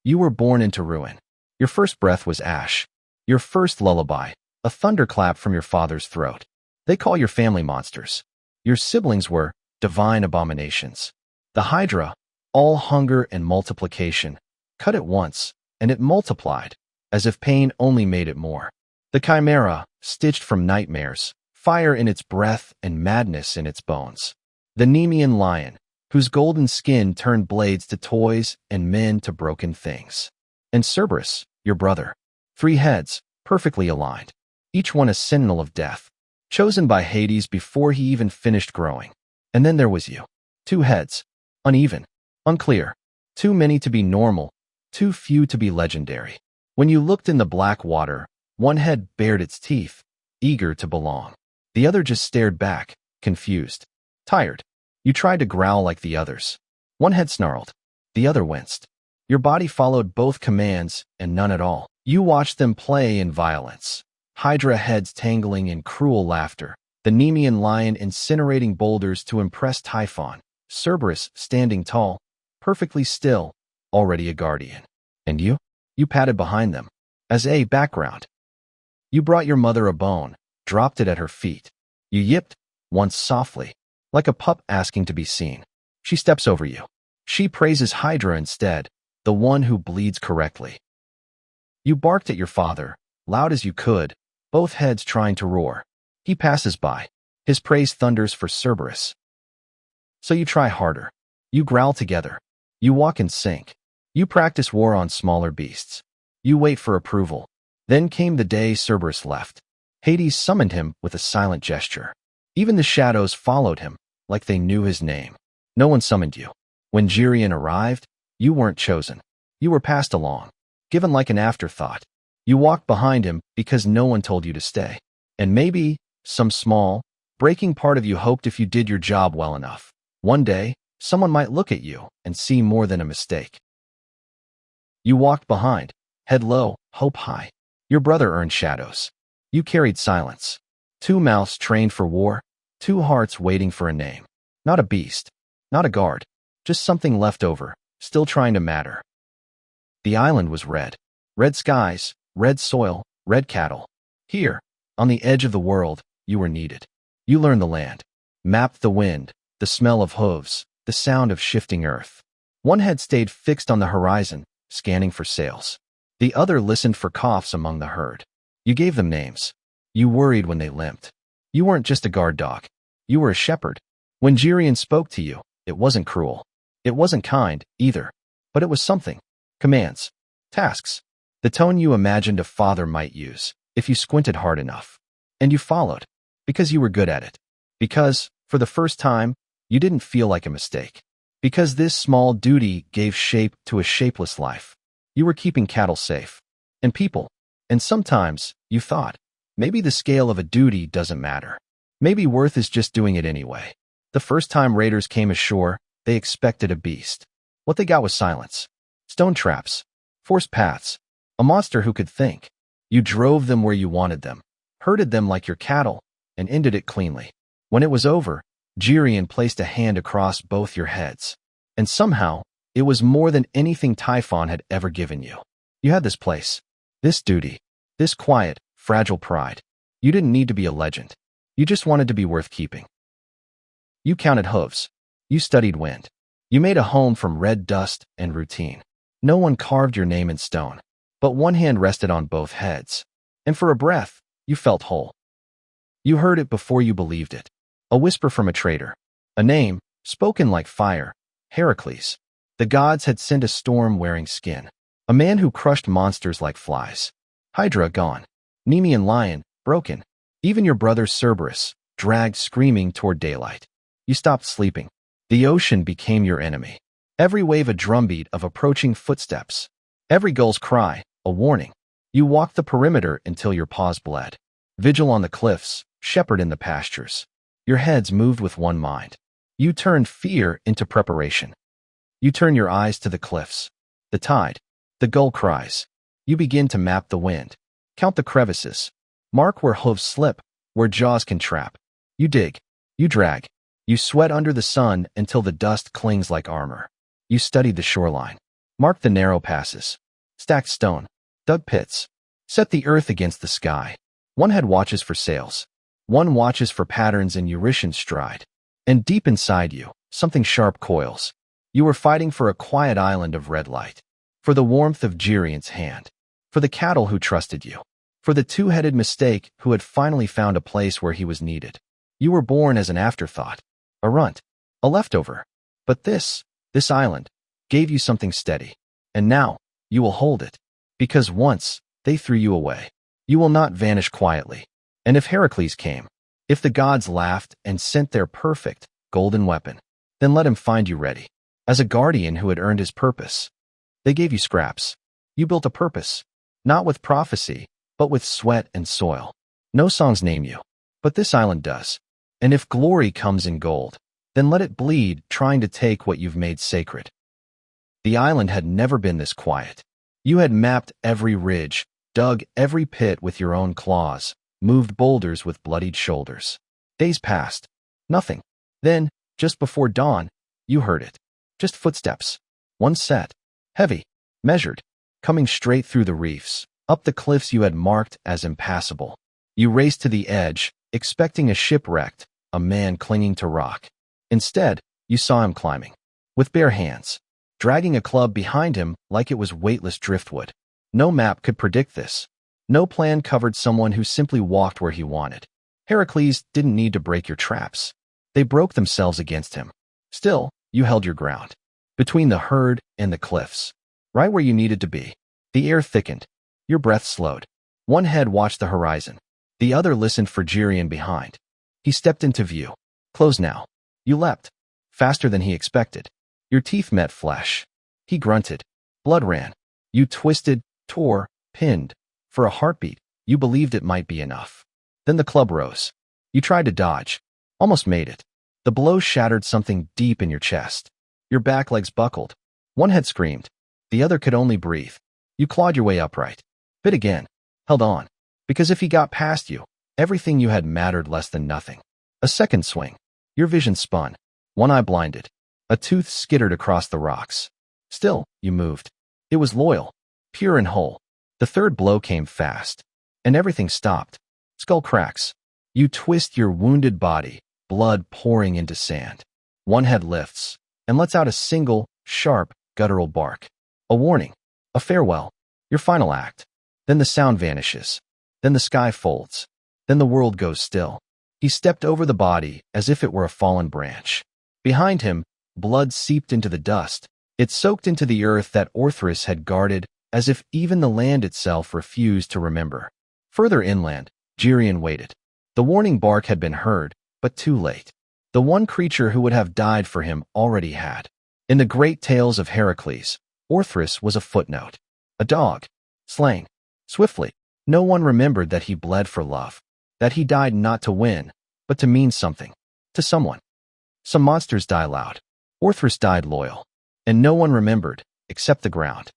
You were born into ruin. Your first breath was ash. Your first lullaby, a thunderclap from your father's throat. They call your family monsters. Your siblings were divine abominations. The Hydra, all hunger and multiplication, cut it once, and it multiplied, as if pain only made it more. The Chimera, stitched from nightmares, fire in its breath and madness in its bones. The Nemean lion, whose golden skin turned blades to toys and men to broken things. And Cerberus, your brother. 3 heads, perfectly aligned, each one a sentinel of death, chosen by Hades before he even finished growing. And then there was you. 2 heads, uneven, unclear, too many to be normal, too few to be legendary. When you looked in the black water, one head bared its teeth, eager to belong. The other just stared back, confused, tired. You tried to growl like the others. One head snarled. The other winced. Your body followed both commands and none at all. You watched them play in violence. Hydra heads tangling in cruel laughter. The Nemean lion incinerating boulders to impress Typhon. Cerberus standing tall, perfectly still, already a guardian. And you? You padded behind them. As a background. You brought your mother a bone, dropped it at her feet. You yipped, once softly, like a pup asking to be seen. She steps over you. She praises Hydra instead, the one who bleeds correctly. You barked at your father, loud as you could, both heads trying to roar. He passes by. His praise thunders for Cerberus. So you try harder. You growl together. You walk in sync. You practice war on smaller beasts. You wait for approval. Then came the day Cerberus left. Hades summoned him with a silent gesture. Even the shadows followed him, like they knew his name. No one summoned you. When Geryon arrived, you weren't chosen. You were passed along, given like an afterthought. You walked behind him because no one told you to stay. And maybe, some small, breaking part of you hoped if you did your job well enough, one day, someone might look at you and see more than a mistake. You walked behind, head low, hope high. Your brother earned shadows. You carried silence. 2 mouths trained for war, 2 hearts waiting for a name. Not a beast, not a guard, just something left over, still trying to matter. The island was red. Red skies, red soil, red cattle. Here, on the edge of the world, you were needed. You learned the land, mapped the wind, the smell of hooves, the sound of shifting earth. One head stayed fixed on the horizon, scanning for sails. The other listened for coughs among the herd. You gave them names. You worried when they limped. You weren't just a guard dog. You were a shepherd. When Geryon spoke to you, it wasn't cruel. It wasn't kind, either. But it was something. Commands. Tasks. The tone you imagined a father might use, if you squinted hard enough. And you followed. Because you were good at it. Because, for the first time, you didn't feel like a mistake. Because this small duty gave shape to a shapeless life. You were keeping cattle safe. And people. And sometimes, you thought, maybe the scale of a duty doesn't matter. Maybe worth is just doing it anyway. The first time raiders came ashore, they expected a beast. What they got was silence. Stone traps. Forced paths. A monster who could think. You drove them where you wanted them. Herded them like your cattle, and ended it cleanly. When it was over, Geryon placed a hand across both your heads. And somehow, it was more than anything Typhon had ever given you. You had this place. This duty. This quiet, fragile pride. You didn't need to be a legend. You just wanted to be worth keeping. You counted hooves. You studied wind. You made a home from red dust and routine. No one carved your name in stone. But one hand rested on both heads. And for a breath, you felt whole. You heard it before you believed it. A whisper from a traitor. A name, spoken like fire. Heracles. The gods had sent a storm wearing skin. A man who crushed monsters like flies. Hydra gone. Nemean lion, broken. Even your brother Cerberus, dragged screaming toward daylight. You stopped sleeping. The ocean became your enemy. Every wave a drumbeat of approaching footsteps. Every gull's cry, a warning. You walked the perimeter until your paws bled. Vigil on the cliffs, shepherd in the pastures. Your heads moved with one mind. You turned fear into preparation. You turn your eyes to the cliffs. The tide. The gull cries. You begin to map the wind. Count the crevices. Mark where hooves slip, where jaws can trap. You dig. You drag. You sweat under the sun until the dust clings like armor. You studied the shoreline. Mark the narrow passes. Stacked stone. Dug pits. Set the earth against the sky. One head watches for sails. One watches for patterns in Eurytion's stride. And deep inside you, something sharp coils. You were fighting for a quiet island of red light. For the warmth of Gerion's hand. For the cattle who trusted you. For the two-headed mistake who had finally found a place where he was needed. You were born as an afterthought. A runt. A leftover. But this island, gave you something steady. And now, you will hold it. Because once, they threw you away. You will not vanish quietly. And if Heracles came, if the gods laughed and sent their perfect, golden weapon, then let him find you ready. As a guardian who had earned his purpose. They gave you scraps. You built a purpose. Not with prophecy, but with sweat and soil. No songs name you. But this island does. And if glory comes in gold, then let it bleed, trying to take what you've made sacred. The island had never been this quiet. You had mapped every ridge, dug every pit with your own claws, moved boulders with bloodied shoulders. Days passed. Nothing. Then, just before dawn, you heard it. Just footsteps. One set. Heavy. Measured. Coming straight through the reefs, up the cliffs you had marked as impassable. You raced to the edge, expecting a shipwrecked, a man clinging to rock. Instead, you saw him climbing. With bare hands. Dragging a club behind him like it was weightless driftwood. No map could predict this. No plan covered someone who simply walked where he wanted. Heracles didn't need to break your traps. They broke themselves against him. Still, you held your ground. Between the herd and the cliffs. Right where you needed to be. The air thickened. Your breath slowed. One head watched the horizon. The other listened for Gerion behind. He stepped into view. Close now. You leapt. Faster than he expected. Your teeth met flesh. He grunted. Blood ran. You twisted, tore, pinned. For a heartbeat, you believed it might be enough. Then the club rose. You tried to dodge. Almost made it. The blow shattered something deep in your chest. Your back legs buckled. One head screamed. The other could only breathe. You clawed your way upright. Bit again. Held on. Because if he got past you, everything you had mattered less than nothing. A second swing. Your vision spun. One eye blinded. A tooth skittered across the rocks. Still, you moved. It was loyal. Pure and whole. The third blow came fast. And everything stopped. Skull cracks. You twist your wounded body, blood pouring into sand. One head lifts, and lets out a single, sharp, guttural bark. A warning. A farewell. Your final act. Then the sound vanishes. Then the sky folds. Then the world goes still. He stepped over the body as if it were a fallen branch. Behind him, blood seeped into the dust. It soaked into the earth that Orthrus had guarded, as if even the land itself refused to remember. Further inland, Gerion waited. The warning bark had been heard, but too late. The one creature who would have died for him already had. In the great tales of Heracles, Orthrus was a footnote. A dog. Slain. Swiftly. No one remembered that he bled for love. That he died not to win, but to mean something. To someone. Some monsters die loud. Orthrus died loyal. And no one remembered, except the ground.